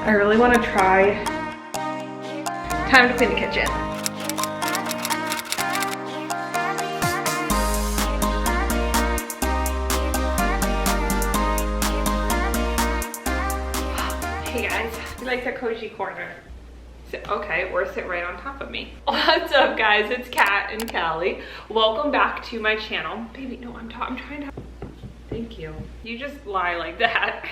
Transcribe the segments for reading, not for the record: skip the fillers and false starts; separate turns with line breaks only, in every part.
I really want to try. Time to clean the kitchen. Hey guys, you like the cozy corner? Okay, or sit right on top of me. What's up guys, it's Kat and Callie. Welcome back to my channel. Baby, no, I'm trying to, thank you. You just lie like that.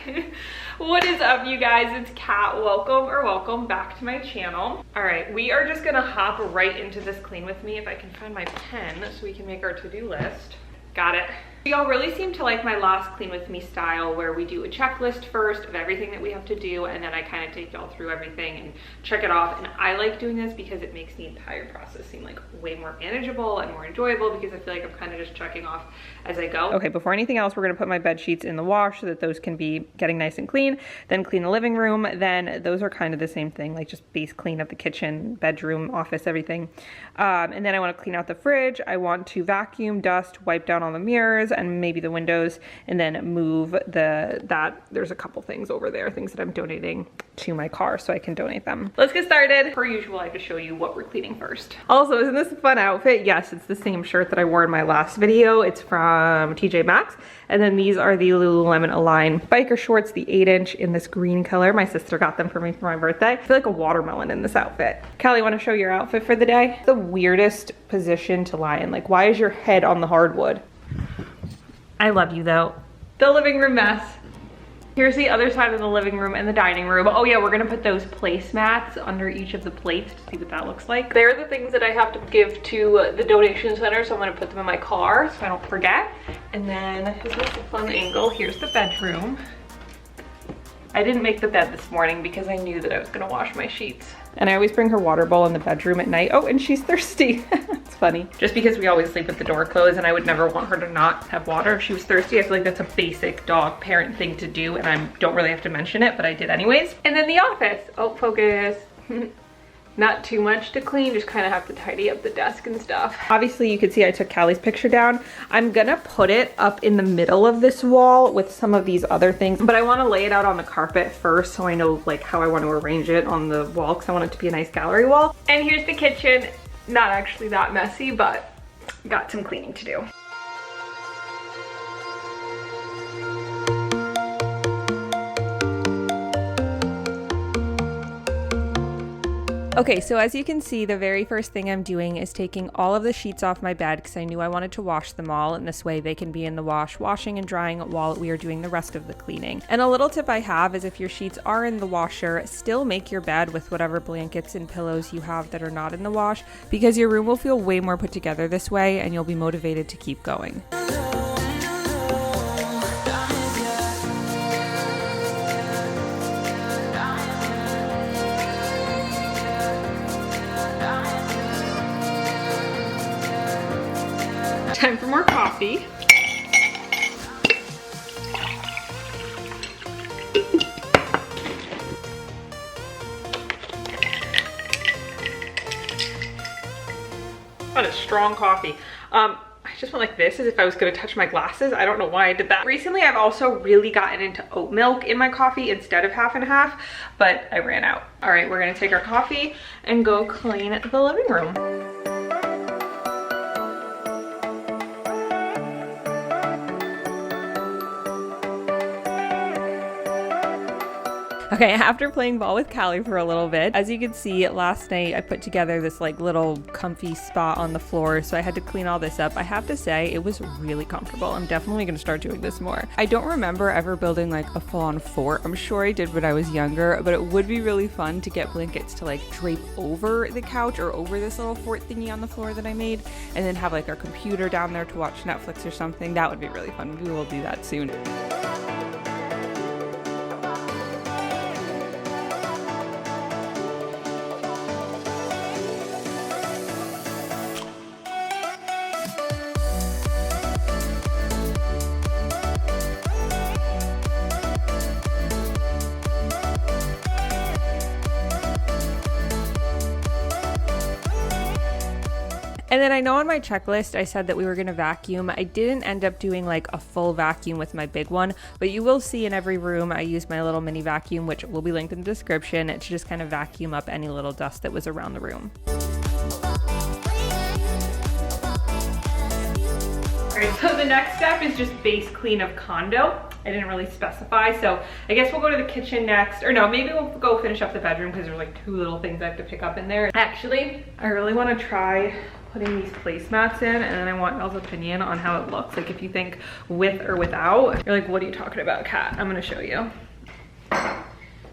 What is up you guys, it's Kat. Welcome back to my channel. All right, we are just gonna hop right into this clean with me. If I can find my pen so we can make our to-do list. Got it. Y'all really seem to like my last clean with me style where we do a checklist first of everything that we have to do, and then I kind of take y'all through everything and check it off. And I like doing this because it makes the entire process seem like way more manageable and more enjoyable, because I feel like I'm kind of just checking off as I go. Okay, before anything else, we're gonna put my bed sheets in the wash so that those can be getting nice and clean, then clean the living room. Then those are kind of the same thing, like just base clean of the kitchen, bedroom, office, everything. And then I want to clean out the fridge. I want to vacuum, dust, wipe down all the mirrors and maybe the windows, and then move there's a couple things over there, things that I'm donating to my car so I can donate them. Let's get started. Per usual, I have to show you what we're cleaning first. Also, isn't this a fun outfit? Yes, it's the same shirt that I wore in my last video. It's from TJ Maxx. And then these are the Lululemon Align biker shorts, the 8-inch in this green color. My sister got them for me for my birthday. I feel like a watermelon in this outfit. Callie, want to show your outfit for the day? The weirdest position to lie in. Like, why is your head on the hardwood? I love you though. The living room mess. Here's the other side of the living room and the dining room. Oh yeah, we're gonna put those placemats under each of the plates to see what that looks like. They're the things that I have to give to the donation center, so I'm gonna put them in my car so I don't forget. And then, this is a fun angle. Here's the bedroom. I didn't make the bed this morning because I knew that I was gonna wash my sheets. And I always bring her water bowl in the bedroom at night. Oh, and she's thirsty. It's funny. Just because we always sleep with the door closed, and I would never want her to not have water if she was thirsty. I feel like that's a basic dog parent thing to do, and I don't really have to mention it, but I did anyways. And then the office. Oh, focus. Not too much to clean, just kind of have to tidy up the desk and stuff. Obviously, you can see I took Callie's picture down. I'm gonna put it up in the middle of this wall with some of these other things, but I want to lay it out on the carpet first so I know like how I want to arrange it on the wall, because I want it to be a nice gallery wall. And here's the kitchen. Not actually that messy, but got some cleaning to do. Okay, so as you can see, the very first thing I'm doing is taking all of the sheets off my bed because I knew I wanted to wash them all, and this way they can be in the wash, washing and drying while we are doing the rest of the cleaning. And a little tip I have is if your sheets are in the washer, still make your bed with whatever blankets and pillows you have that are not in the wash, because your room will feel way more put together this way and you'll be motivated to keep going. Time for more coffee. What a strong coffee. I just went like this as if I was gonna touch my glasses. I don't know why I did that. Recently, I've also really gotten into oat milk in my coffee instead of half and half, but I ran out. All right, we're gonna take our coffee and go clean the living room. Okay, after playing ball with Callie for a little bit, as you can see, last night I put together this like little comfy spot on the floor, so I had to clean all this up. I have to say, it was really comfortable. I'm definitely gonna start doing this more. I don't remember ever building like a full-on fort. I'm sure I did when I was younger, but it would be really fun to get blankets to like drape over the couch or over this little fort thingy on the floor that I made, and then have like our computer down there to watch Netflix or something. That would be really fun. Maybe we'll do that soon. And then I know on my checklist I said that we were going to vacuum. I didn't end up doing like a full vacuum with my big one, but you will see in every room I use my little mini vacuum, which will be linked in the description, to just kind of vacuum up any little dust that was around the room. Alright, so the next step is just base clean of condo. I didn't really specify, so I guess we'll go to the kitchen next. Or no, maybe we'll go finish up the bedroom because there's like 2 little things I have to pick up in there. Actually, I really want to try putting these placemats in, and then I want Elle's opinion on how it looks. Like if you think with or without. You're like, what are you talking about, Kat? I'm gonna show you.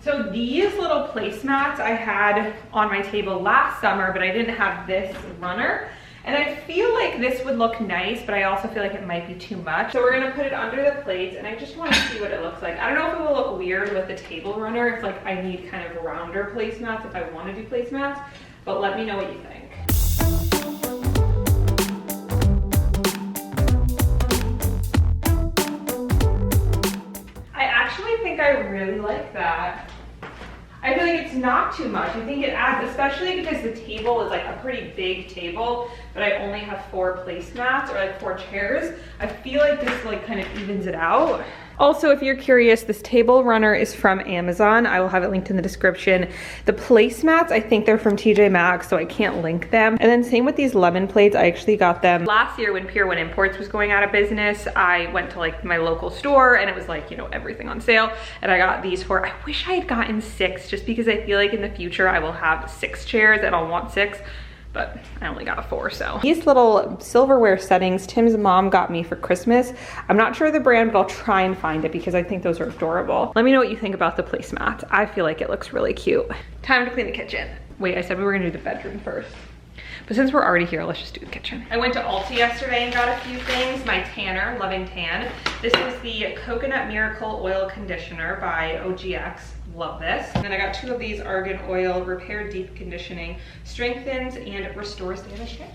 So these little placemats I had on my table last summer, but I didn't have this runner. And I feel like this would look nice, but I also feel like it might be too much. So we're gonna put it under the plates, and I just wanna see what it looks like. I don't know if it will look weird with the table runner, if like I need kind of rounder placemats if I wanna do placemats, but let me know what you think. I think I really like that. I feel like it's not too much. I think it adds, especially because the table is like a pretty big table, but I only have 4 placemats or like 4 chairs. I feel like this like kind of evens it out. Also, if you're curious, this table runner is from Amazon. I will have it linked in the description. The placemats, I think they're from TJ Maxx, so I can't link them. And then same with these lemon plates. I actually got them last year when Pier 1 Imports was going out of business. I went to like my local store and it was like, you know, everything on sale. And I got these for, I wish I had gotten 6 just because I feel like in the future I will have 6 chairs and I'll want 6. But I only got 4, so. These little silverware settings Tim's mom got me for Christmas. I'm not sure the brand, but I'll try and find it because I think those are adorable. Let me know what you think about the placemats. I feel like it looks really cute. Time to clean the kitchen. Wait, I said we were gonna do the bedroom first. But since we're already here, let's just do the kitchen. I went to Ulta yesterday and got a few things. My tanner, Loving Tan. This is the Coconut Miracle Oil Conditioner by OGX. Love this. And then I got 2 of these Argan Oil Repair Deep Conditioning. Strengthens and restores damaged hair.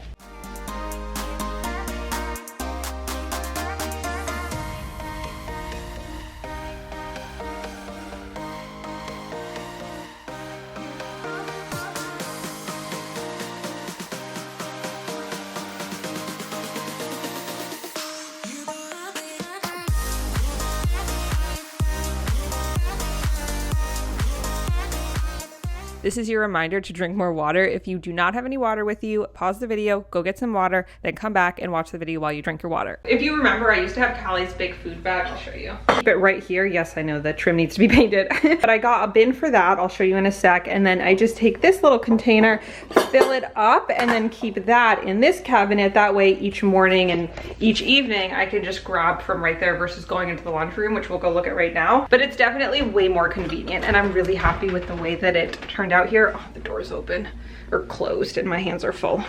This is your reminder to drink more water. If you do not have any water with you, pause the video, go get some water, then come back and watch the video while you drink your water. If you remember, I used to have Callie's big food bag. I'll show you. Keep it right here. Yes, I know the trim needs to be painted, but I got a bin for that. I'll show you in a sec. And then I just take this little container, fill it up, and then keep that in this cabinet. That way each morning and each evening I can just grab from right there versus going into the laundry room, which we'll go look at right now. But it's definitely way more convenient, and I'm really happy with the way that it turned out here. Oh, the door's open or closed and my hands are full.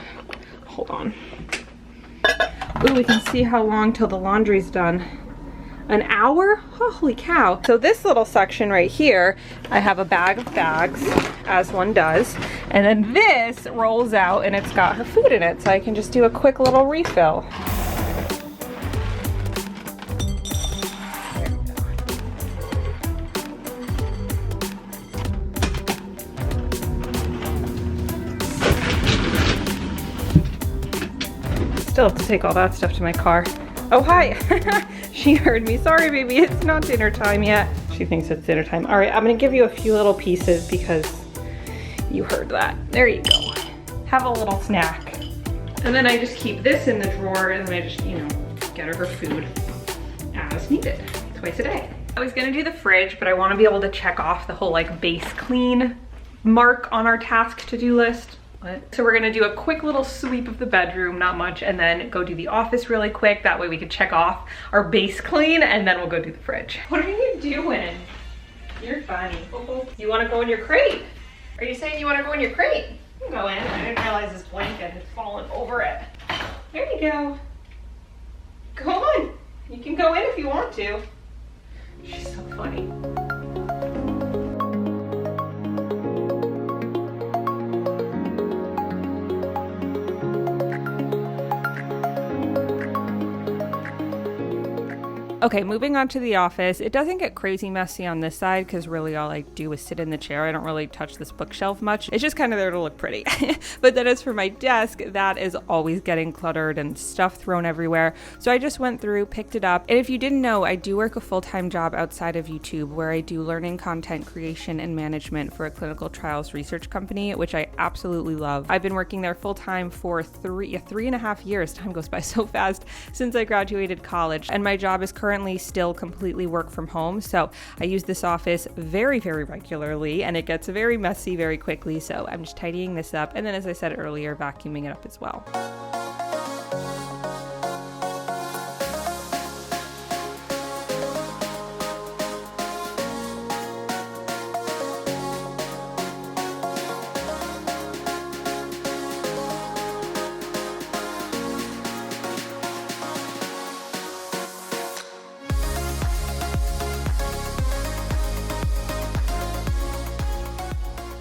Hold on. Ooh, we can see how long till the laundry's done. An hour? Oh, holy cow. So this little section right here, I have a bag of bags, as one does. And then this rolls out and it's got her food in it, so I can just do a quick little refill. Still have to take all that stuff to my car. Oh, hi. She heard me. Sorry, baby. It's not dinner time yet. She thinks it's dinner time. All right, I'm gonna give you a few little pieces because you heard that. There you go. Have a little snack. And then I just keep this in the drawer and then I just, you know, get her food as needed, twice a day. I was gonna do the fridge, but I wanna be able to check off the whole like base clean mark on our task to-do list. What? So we're gonna do a quick little sweep of the bedroom, not much, and then go do the office really quick. That way we can check off our base clean and then we'll go do the fridge. What are you doing? You're funny. You wanna go in your crate? Are you saying you wanna go in your crate? You can go in. I didn't realize this blanket has fallen over it. There you go. Go on. You can go in if you want to. She's so funny. Okay, moving on to the office. It doesn't get crazy messy on this side because really all I do is sit in the chair. I don't really touch this bookshelf much. It's just kind of there to look pretty. But then as for my desk, that is always getting cluttered and stuff thrown everywhere. So I just went through, picked it up. And if you didn't know, I do work a full-time job outside of YouTube where I do learning content creation and management for a clinical trials research company, which I absolutely love. I've been working there full-time for three and a half years. Time goes by so fast since I graduated college. And my job is currently still completely work from home. So I use this office very, very regularly and it gets very messy very quickly. So I'm just tidying this up. And then, as I said earlier, vacuuming it up as well.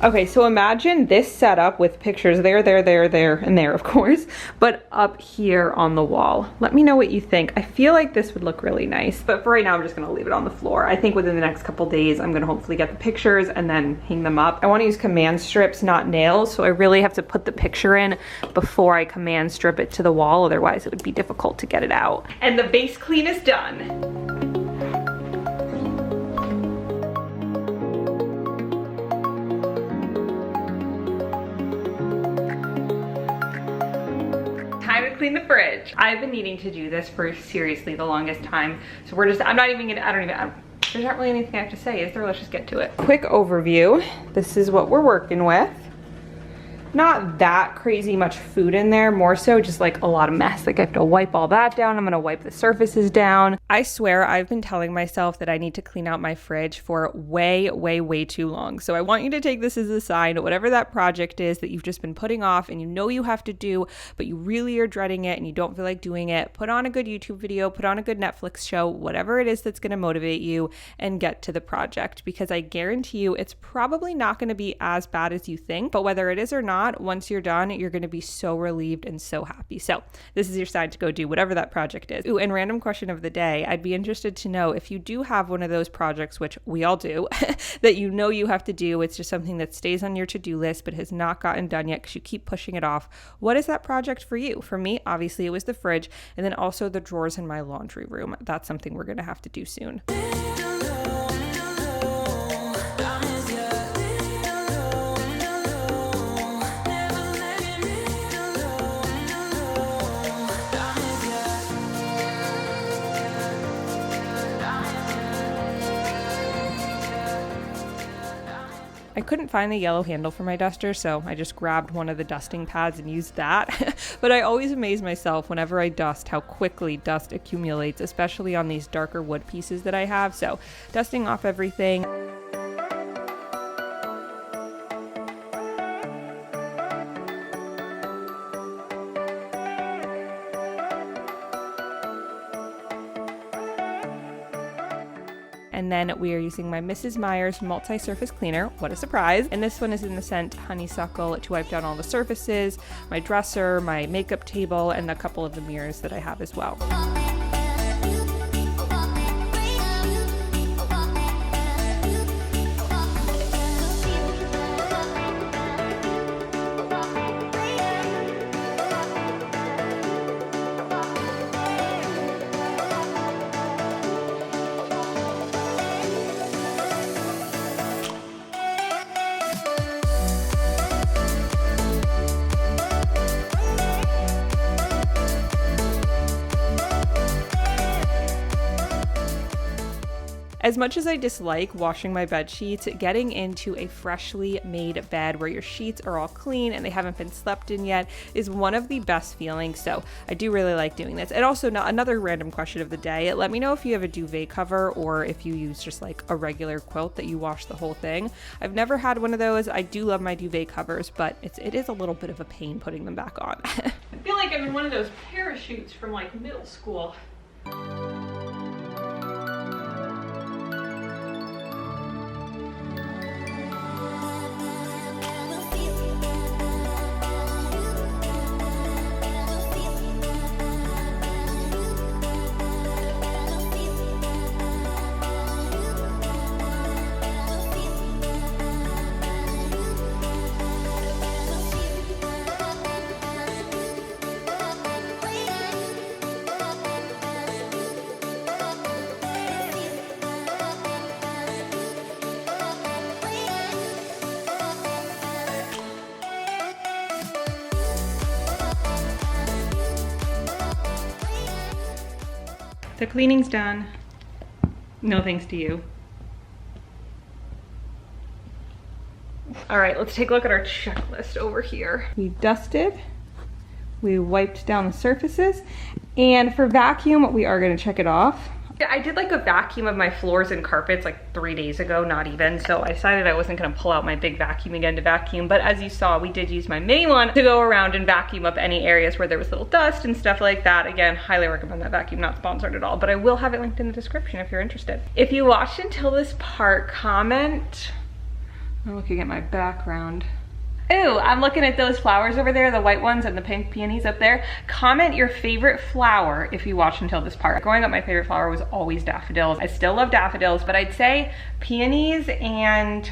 Okay, so imagine this setup with pictures there, and there, of course, but up here on the wall. Let me know what you think. I feel like this would look really nice, but for right now, I'm just gonna leave it on the floor. I think within the next couple days, I'm gonna hopefully get the pictures and then hang them up. I wanna use command strips, not nails, so I really have to put the picture in before I command strip it to the wall, otherwise it would be difficult to get it out. And the base clean is done. Clean the fridge. I've been needing to do this for seriously the longest time. So there's not really anything I have to say, is there? Let's just get to it. Quick overview. This is what we're working with. Not that crazy much food in there, more so just like a lot of mess. Like I have to wipe all that down. I'm gonna wipe the surfaces down. I swear I've been telling myself that I need to clean out my fridge for way, way, way too long. So I want you to take this as a sign, whatever that project is that you've just been putting off and you know you have to do, but you really are dreading it and you don't feel like doing it, put on a good YouTube video, put on a good Netflix show, whatever it is that's gonna motivate you and get to the project, because I guarantee you it's probably not gonna be as bad as you think, but whether it is or not, once you're done, you're going to be so relieved and so happy. So this is your sign to go do whatever that project is. Ooh, and random question of the day, I'd be interested to know if you do have one of those projects, which we all do, that you know you have to do, it's just something that stays on your to-do list but has not gotten done yet because you keep pushing it off. What is that project for you? For me, obviously it was the fridge, and then also the drawers in my laundry room. That's something we're going to have to do soon. I couldn't find the yellow handle for my duster, so I just grabbed one of the dusting pads and used that. But I always amaze myself whenever I dust how quickly dust accumulates, especially on these darker wood pieces that I have. So dusting off everything. And then we are using my Mrs. Meyer's multi-surface cleaner. What a surprise. And this one is in the scent Honeysuckle to wipe down all the surfaces, my dresser, my makeup table, and a couple of the mirrors that I have as well. As much as I dislike washing my bed sheets, getting into a freshly made bed where your sheets are all clean and they haven't been slept in yet is one of the best feelings. So I do really like doing this. And also, another random question of the day, let me know if you have a duvet cover or if you use just like a regular quilt that you wash the whole thing. I've never had one of those. I do love my duvet covers, but it is a little bit of a pain putting them back on. I feel like I'm in one of those parachutes from like middle school. The cleaning's done. No thanks to you. All right, let's take a look at our checklist over here. We dusted, we wiped down the surfaces, and for vacuum, we are gonna check it off. I did like a vacuum of my floors and carpets like 3 days ago, not even, so I decided I wasn't gonna pull out my big vacuum again to vacuum, but as you saw, we did use my mini one to go around and vacuum up any areas where there was little dust and stuff like that. Again, highly recommend that vacuum, not sponsored at all, but I will have it linked in the description if you're interested. If you watched until this part, comment. I'm looking at my background. Ooh, I'm looking at those flowers over there, the white ones and the pink peonies up there. Comment your favorite flower if you watched until this part. Growing up, my favorite flower was always daffodils. I still love daffodils, but I'd say peonies and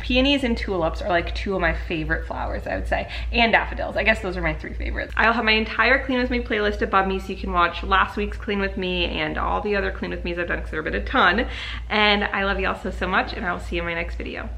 tulips are like 2 of my favorite flowers, I would say. And daffodils. I guess those are my 3 favorites. I'll have my entire Clean With Me playlist above me so you can watch last week's Clean With Me and all the other Clean With Me's I've done because there have been a ton. And I love y'all so much, and I will see you in my next video.